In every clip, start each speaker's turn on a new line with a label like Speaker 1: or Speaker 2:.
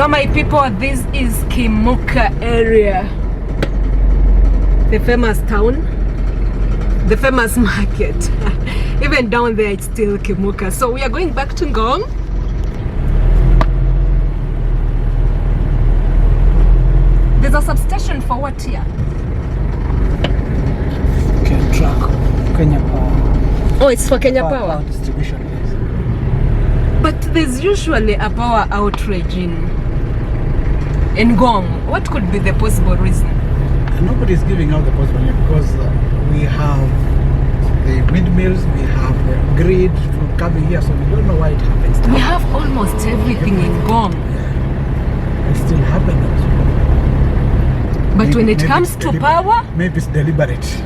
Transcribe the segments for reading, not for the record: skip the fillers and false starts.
Speaker 1: So my people, this is Kimuka area, the famous town, the famous market. Even down there it's still Kimuka. So we are going back to Ngong. There's a substation for what here?
Speaker 2: Kenya Power.
Speaker 1: Oh, it's for Kenya Power
Speaker 2: distribution, yes.
Speaker 1: But there's usually a power outrage in Ngong. What could be the possible reason?
Speaker 2: Nobody's giving out the possible reason because we have the windmills, we have the grid from coming here, so we don't know why it happens.
Speaker 1: We have almost everything in Ngong.
Speaker 2: Yeah. It's still happening.
Speaker 1: But maybe, when it comes to power,
Speaker 2: maybe it's deliberate.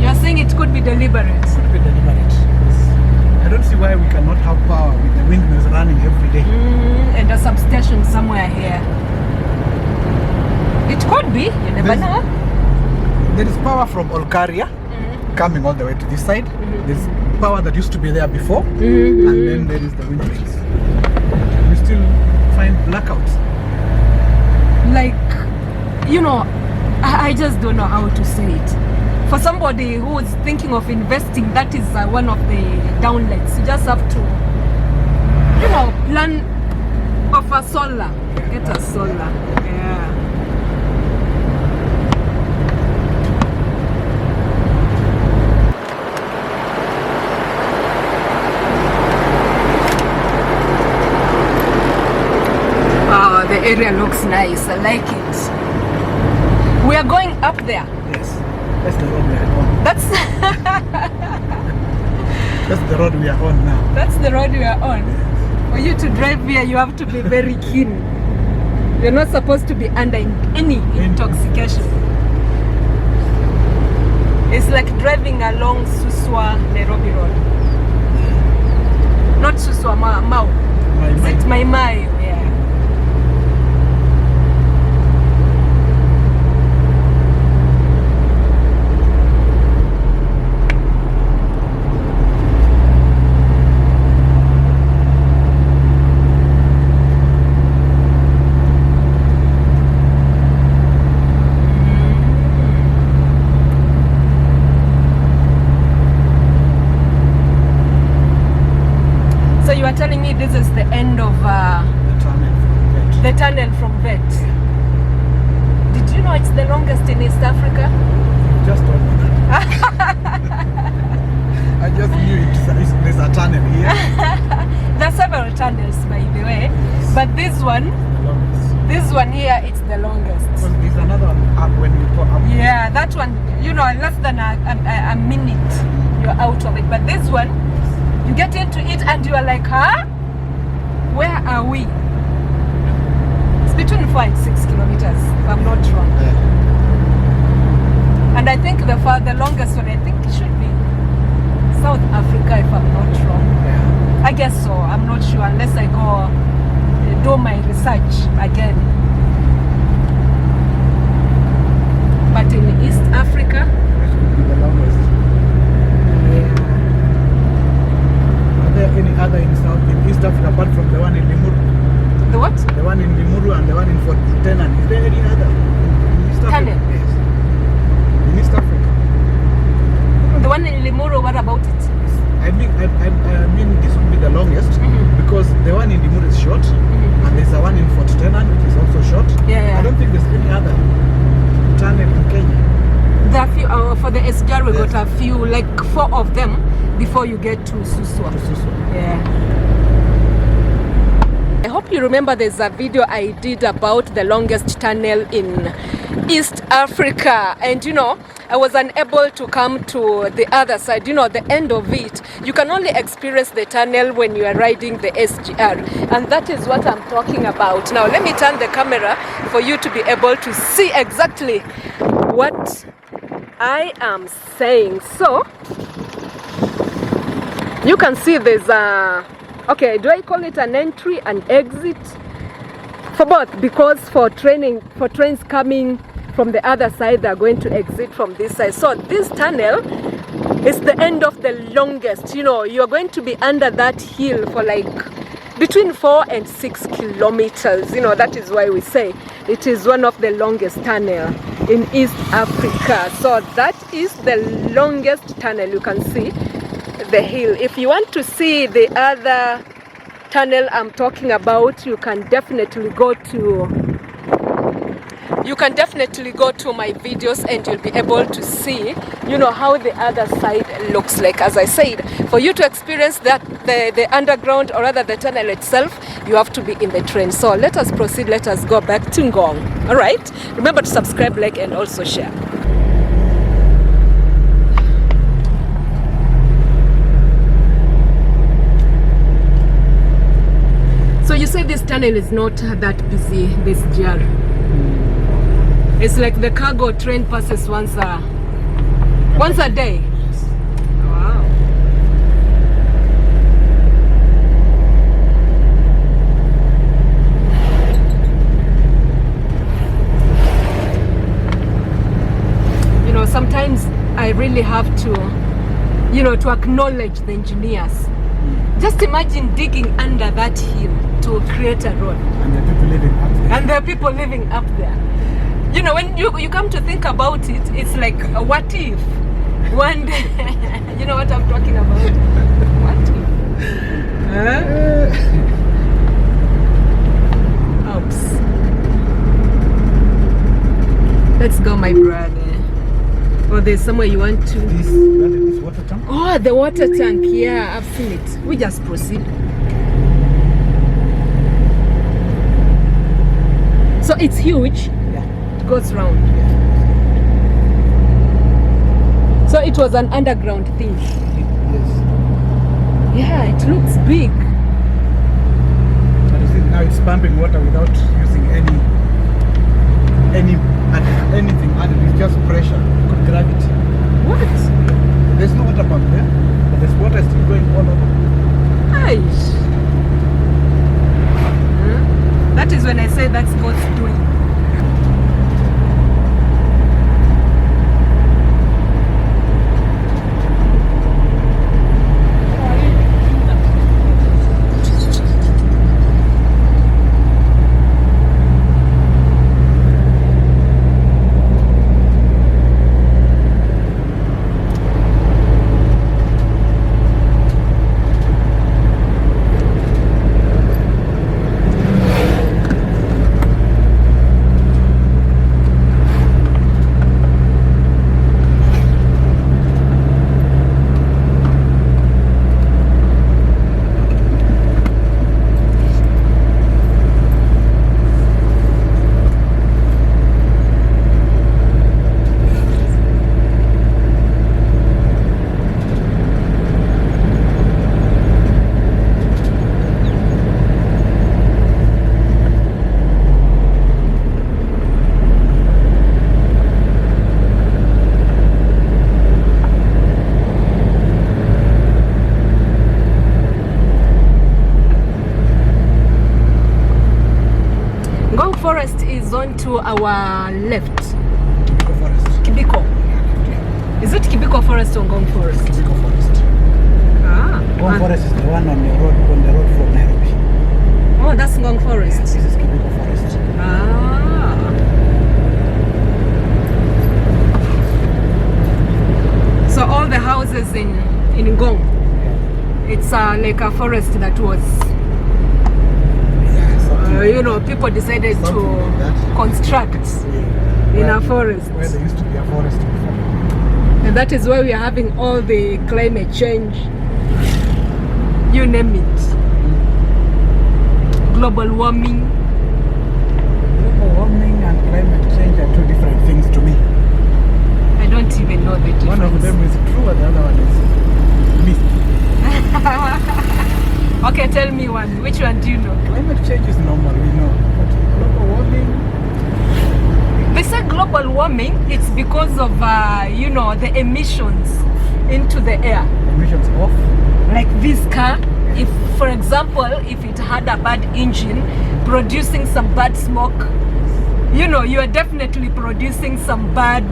Speaker 1: You're saying it could be deliberate?
Speaker 2: It could be deliberate. I don't see why we cannot have power with the windmills running every day.
Speaker 1: And a substation somewhere here. It could be, you never know.
Speaker 2: There is power from Olkaria coming all the way to this side. There's power that used to be there before, and then there is the windmills. We still find blackouts.
Speaker 1: Like, you know, I just don't know how to say it. For somebody who is thinking of investing, that is one of the downlets. You just have to, you know, plan of a solar. Get a solar. Yeah. Wow, the area looks nice. I like it. We are going up there.
Speaker 2: Yes. That's the road we are on.
Speaker 1: That's
Speaker 2: the road we are on now.
Speaker 1: That's the road we are on. For you to drive here, you have to be very keen. You're not supposed to be under any intoxication. It's like driving along Suswa Nairobi Road. Not Suswa, Mau. Is it Mai? Yeah. You are telling me this is the end of the tunnel from Vet. Did you know it's the longest in East Africa?
Speaker 2: Just told me that. I just knew there's a tunnel here.
Speaker 1: There are several tunnels, by the way, but this one here, it's the longest.
Speaker 2: Well, there's another one up when you go up.
Speaker 1: Yeah, that one, you know, less than a minute, you're out of it. But this one, you get into it and you are like, huh? Where are we? It's between 4 and 6 kilometers, if I'm not wrong.
Speaker 2: Yeah.
Speaker 1: And I think the longest one, I think it should be South Africa, if I'm not wrong.
Speaker 2: Yeah.
Speaker 1: I guess so. I'm not sure unless I go do my research again. But in East Africa,
Speaker 2: This could be the longest. Any other in East Africa apart from the one in Limuru?
Speaker 1: the what?
Speaker 2: The one in Limuru and the one in Fort Tenan. Is there any other in East Africa?
Speaker 1: Tunnel.
Speaker 2: Yes. In East Africa.
Speaker 1: The one in Limuru, what about it?
Speaker 2: I mean this would be the longest because the one in Limuru is short and there's a one in Fort Tenan which is also short.
Speaker 1: Yeah.
Speaker 2: I don't think there's any other tunnel in Kenya.
Speaker 1: There are few, for the SGR we got a few, like 4 of them before you get to Suswa. Yeah. I hope you remember there's a video I did about the longest tunnel in East Africa, and you know, I was unable to come to the other side, you know, the end of it. You can only experience the tunnel when you are riding the SGR, and that is what I'm talking about. Now let me turn the camera for you to be able to see exactly what I am saying. So you can see there's a, okay, do I call it an entry and exit? For both, because for trains coming from the other side, they're going to exit from this side. So this tunnel is the end of the longest. You know, you're going to be under that hill for like between 4 and 6 kilometers. You know, that is why we say it is one of the longest tunnel in East Africa. So that is the longest tunnel. You can see the hill. If you want to see the other tunnel I'm talking about, you can definitely go to my videos and you'll be able to see, you know, how the other side looks like. As I said, for you to experience that the underground, or rather the tunnel itself, you have to be in the train. So let us proceed. Let us go back to Ngong. All right, remember to subscribe, like, and also share. So you say this tunnel is not that busy, this SGR. It's like the cargo train passes once a day. Wow. You know, sometimes I really have to, you know, to acknowledge the engineers. Just imagine digging under that hill to create a road.
Speaker 2: And there are people living up there.
Speaker 1: And there are people living up there. You know, when you come to think about it, it's like, what if one day, you know what I'm talking about? What if? Oops. Let's go, my brother. Oh, there's somewhere you want to.
Speaker 2: This water tank?
Speaker 1: Oh, the water tank. Yeah, I've seen it. We just proceed. So it's huge. Goes round. So it was an underground thing.
Speaker 2: Yes.
Speaker 1: Yeah, it looks big.
Speaker 2: And you see now it's pumping water without using anything under. It's just pressure, good gravity.
Speaker 1: What?
Speaker 2: There's no water pump there, but there's water still going all over.
Speaker 1: Aish. That is when I say that's God's doing. Forest is on to our left.
Speaker 2: Kibiko Forest.
Speaker 1: Kibiko. Is it Kibiko Forest or Ngong Forest?
Speaker 2: Kibiko Forest.
Speaker 1: Ah.
Speaker 2: Ngong Forest is the one on the road from Nairobi.
Speaker 1: Oh, that's Ngong Forest.
Speaker 2: Yes, this is Kibiko Forest.
Speaker 1: Ah. So all the houses in Ngong, it's like a forest that was, you know, people decided to like construct in a forest.
Speaker 2: Where there used to be a forest before.
Speaker 1: And that is why we are having all the climate change, you name it. Global warming.
Speaker 2: Global warming and climate change are two different things to me.
Speaker 1: I don't even know the difference.
Speaker 2: One of them is true and the other one is myth.
Speaker 1: Okay, tell me one. Which one do you know?
Speaker 2: Climate change is normal, we know. But global warming...
Speaker 1: They say global warming, it's because of, you know, the emissions into the air.
Speaker 2: Emissions off?
Speaker 1: Like this car, if, for example, if it had a bad engine, producing some bad smoke, you know, you are definitely producing some bad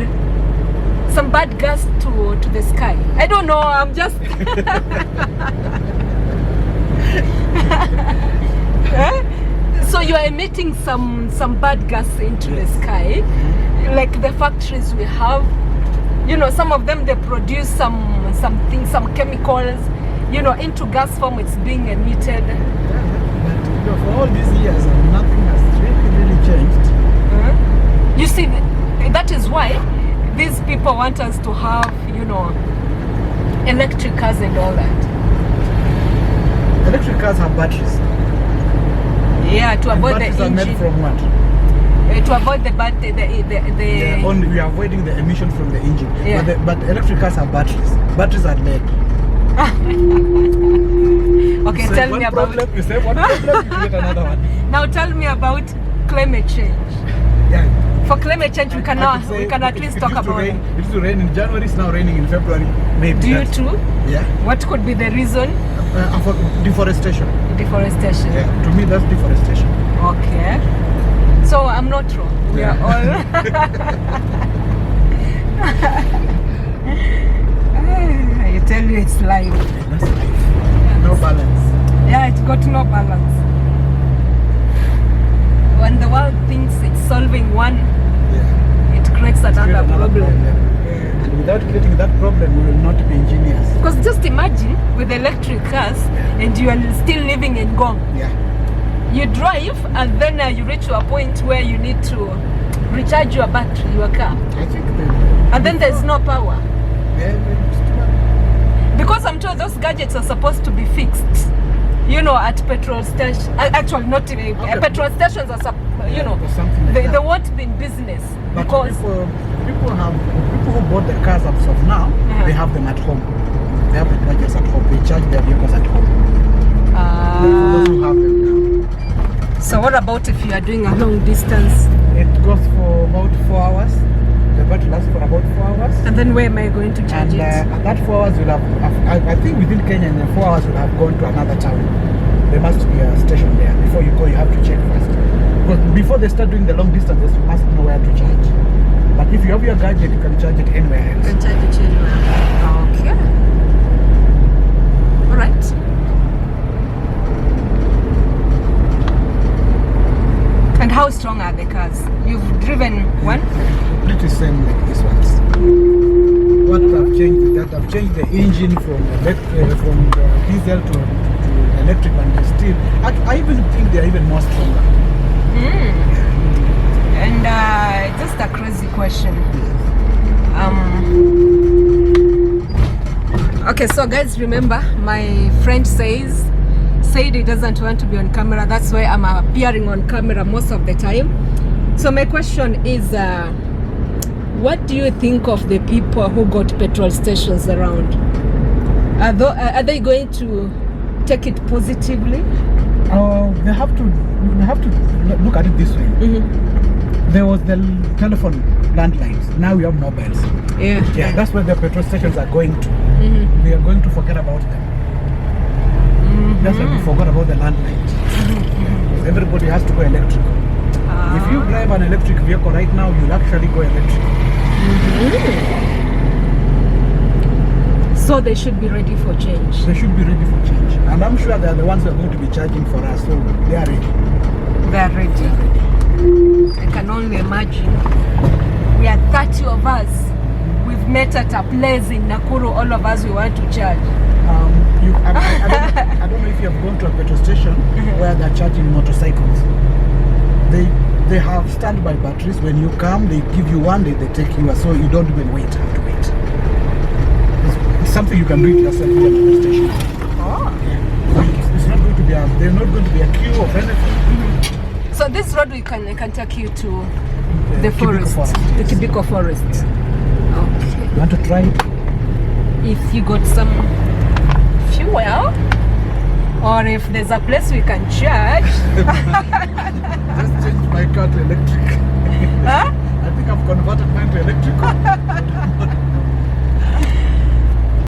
Speaker 1: gas to the sky. I don't know, I'm just... So you are emitting some bad gas into the sky, like the factories we have. You know, some of them they produce some chemicals. You know, into gas form it's being emitted.
Speaker 2: But for all these years, nothing has really changed.
Speaker 1: You see, that is why these people want us to have, you know, electric cars and all that.
Speaker 2: Electric cars have batteries.
Speaker 1: Yeah, to avoid the
Speaker 2: batteries are made
Speaker 1: engine.
Speaker 2: from what?
Speaker 1: To avoid the
Speaker 2: We are avoiding the emission from the engine.
Speaker 1: Yeah.
Speaker 2: But electric cars have batteries. Batteries are lead.
Speaker 1: Okay, tell me about.
Speaker 2: You say one problem, you get another one.
Speaker 1: Now tell me about climate change.
Speaker 2: Yeah.
Speaker 1: For climate change, we can at least talk about it.
Speaker 2: It used to rain in January, it's now raining in February. Maybe.
Speaker 1: Due to?
Speaker 2: Yeah.
Speaker 1: What could be the reason?
Speaker 2: For deforestation.
Speaker 1: Deforestation.
Speaker 2: Yeah. To me, that's deforestation.
Speaker 1: Okay. So I'm not wrong. We are all. I tell you, it's life.
Speaker 2: That's life. No balance.
Speaker 1: Yeah, it's got no balance. When the world thinks it's solving one, it creates another problem.
Speaker 2: And without creating that problem, we will not be engineers.
Speaker 1: Because just imagine with electric cars and you are still living in Ngong.
Speaker 2: Yeah.
Speaker 1: You drive and then you reach to a point where you need to recharge your battery, your car.
Speaker 2: I think
Speaker 1: And then there's no power.
Speaker 2: Yeah,
Speaker 1: Because I'm told those gadgets are supposed to be fixed. You know, at petrol stations. Actually, not even. Petrol stations are, you know,
Speaker 2: something like
Speaker 1: they
Speaker 2: that.
Speaker 1: won't be in business.
Speaker 2: But
Speaker 1: Because
Speaker 2: people who bought the cars as of now, they have them at home. They have the gadgets at home. They charge their vehicles at home. Those who have them now.
Speaker 1: So what about if you are doing a long distance?
Speaker 2: It goes for about 4 hours. The battery lasts for about 4 hours.
Speaker 1: And then where am I going to charge
Speaker 2: And
Speaker 1: it?
Speaker 2: at that 4 hours, you'll have, I think within Kenya, in 4 hours, you'll have gone to another town. There must be a station there. Before you go, you have to check first. Because before they start doing the long distances, you must know where to charge. But if you have your gadget, you can charge it anywhere else.
Speaker 1: You can charge it anywhere. Okay. All right. And how strong are the cars? You've driven one?
Speaker 2: Pretty same like these ones. What I've changed is that I've changed the engine from diesel to electric, and they still. I even think they're even more stronger.
Speaker 1: And just a crazy question. Okay, so guys, remember my friend said he doesn't want to be on camera. That's why I'm appearing on camera most of the time. So my question is, what do you think of the people who got petrol stations around? Are they going to take it positively?
Speaker 2: They have to look at it this way. There was the telephone landlines. Now we have mobiles. Yeah, that's where the petrol stations are going to. We are going to forget about them. That's why we forgot about the landlines. Everybody has to go electrical. If you drive an electric vehicle right now, you'll actually go electric.
Speaker 1: So they should be ready for change.
Speaker 2: They should be ready for change. And I'm sure they are the ones who are going to be charging for us, so they are ready.
Speaker 1: They are ready. I can only imagine. We are 30 of us. We've met at a place in Nakuru, all of us we want to charge.
Speaker 2: I don't know if you have gone to a petrol station where they're charging motorcycles. They have standby batteries. When you come, they give you one, they take you, so you don't even have to wait. It's something you can do it yourself here at the petrol station. It's not going to be there's not going to be a queue of anything.
Speaker 1: So this road we can take you to the forest, the Kibiko forest. Okay.
Speaker 2: You want to try it?
Speaker 1: If you got some fuel, or if there's a place we can charge.
Speaker 2: Just change my car to electric.
Speaker 1: Huh?
Speaker 2: I think I've converted mine to electrical.